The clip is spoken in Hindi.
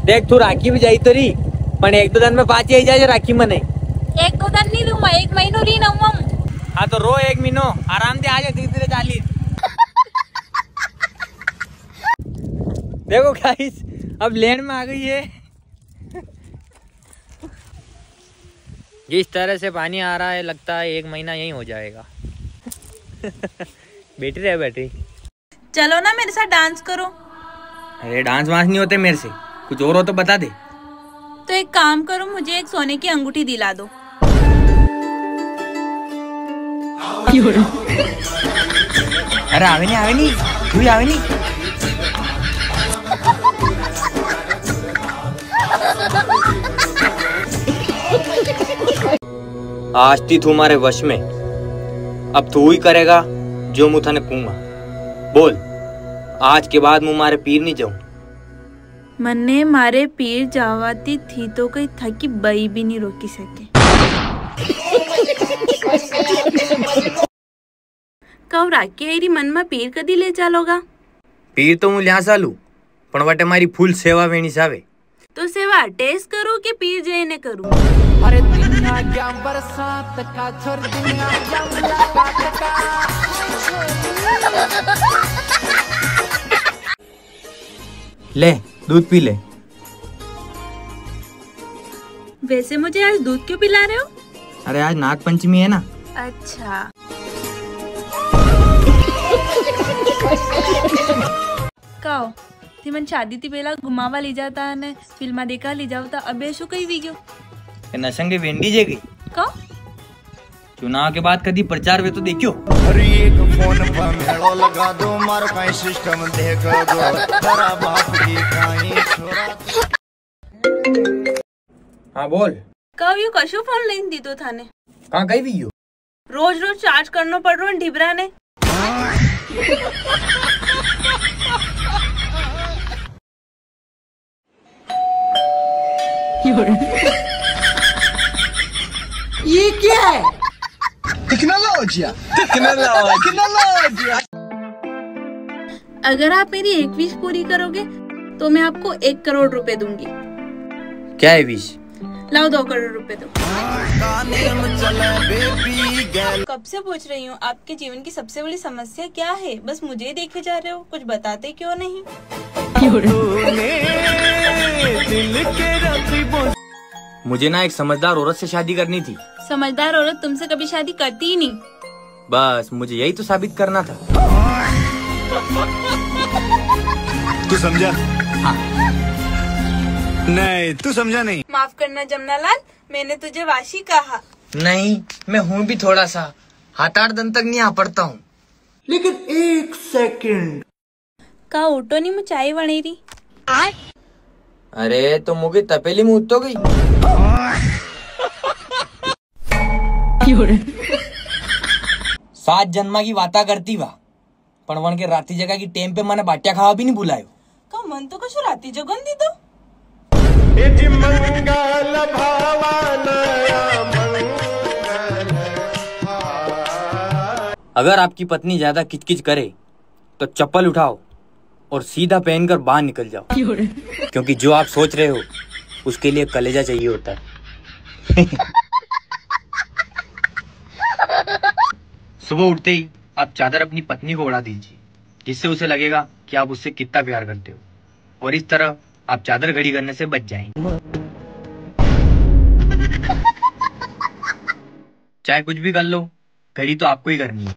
देख तू राखी भी जाई तरी पण 1-2 दिन में पाची आई जाए राखी मने 1-2 दिन नहीं दूँ 1 महीनो रही ना हाँ तो रो 1 महीनो आराम से आ जाए धीरे-धीरे 40। देखो गाइस अब लेन में आ गई है। जिस तरह से पानी आ रहा है लगता है 1 महीना यही हो जाएगा। बैठी रहे बैठी। चलो ना मेरे साथ डांस करो। अरे डांस वांस नहीं होते मेरे से, कुछ और हो तो बता दे। तो एक काम करो मुझे एक सोने की अंगूठी दिला दो। अरे आवे नहीं तू ही आवे नहीं। आज थी तू हमारे वश में, अब तू ही करेगा जो मुँह थाने कहूंगा। बोल आज के बाद मुँह मारे पीर नहीं जाऊं। मन्ने मारे पीर जावाती थी तो कहीं था कि बई भी नहीं रोकी सके। कब राखी आईरी मन में पीर कदी ले चालोगा? पीर तो हूँ ल्या चालू पण वटे मारी फूल सेवा वेणी सावे। तो सेवा टेस्ट करूँ कि पीर जईने करूँ? अरे दुनिया क्या बरसात का छोर दुनिया क्या मुलाकात का। ले दूध पी ले। वैसे मुझे आज दूध क्यों पिला रहे हो? अरे आज नाग पंचमी है ना। अच्छा काओ ती मन शादी थी पहला घुमावा ली जाता ने फिल्मा देखा ली जावता अबे शो कई वीडियो नशंगे वेंडी जे गई का चुनाव के बाद कदी प्रचार वे तो देखियो। अरे एक फोन पर मेड़ो लगा दो मारो काई सिस्टम देख दो तेरा बाप की काई छोरा। हाँ बोल कब यू कशु फोन लेन दी तो थाने कहाँ गई वीडियो? रोज रोज चार्ज करना पड़ रहा है ढिबरा ने। ये क्या है? टेक्नोलॉजिया। अगर आप मेरी एक विश पूरी करोगे तो मैं आपको 1 करोड़ रुपए दूंगी। क्या है विश? लाओ 2 करोड़ रुपए दो। कब से पूछ रही हूँ आपके जीवन की सबसे बड़ी समस्या क्या है? बस मुझे देखे जा रहे हो, कुछ बताते क्यों नहीं? मुझे ना एक समझदार औरत से शादी करनी थी। समझदार औरत तुमसे कभी शादी करती ही नहीं। बस मुझे यही तो साबित करना था। तू समझा? हाँ। नहीं तू समझा नहीं। माफ करना जमनालाल, मैंने तुझे वाशी कहा। नहीं मैं हूँ भी थोड़ा सा, 7-8 दिन तक नहीं आ पड़ता हूँ। लेकिन 1 सेकंड का ओटो नहीं मुचाई वणेरी। अरे तो मुझे तपेली में उठ तो गई। 7 जन्मा की वाता करती वा पण वन के राती जगह की टेम पे मैंने बाटिया खावा भी नहीं बुलायो। का मन तो कशु राती जगन दी तो। अगर आपकी पत्नी ज्यादा किचकिच करे तो चप्पल उठाओ और सीधा पहनकर बाहर निकल जाओ, क्योंकि जो आप सोच रहे हो उसके लिए कलेजा चाहिए होता है। सुबह उठते ही आप चादर अपनी पत्नी को उड़ा दीजिए, जिससे उसे लगेगा कि आप उससे कितना प्यार करते हो, और इस तरह आप चादर घड़ी करने से बच जाएंगे। चाहे कुछ भी कर लो, घड़ी तो आपको ही करनी है।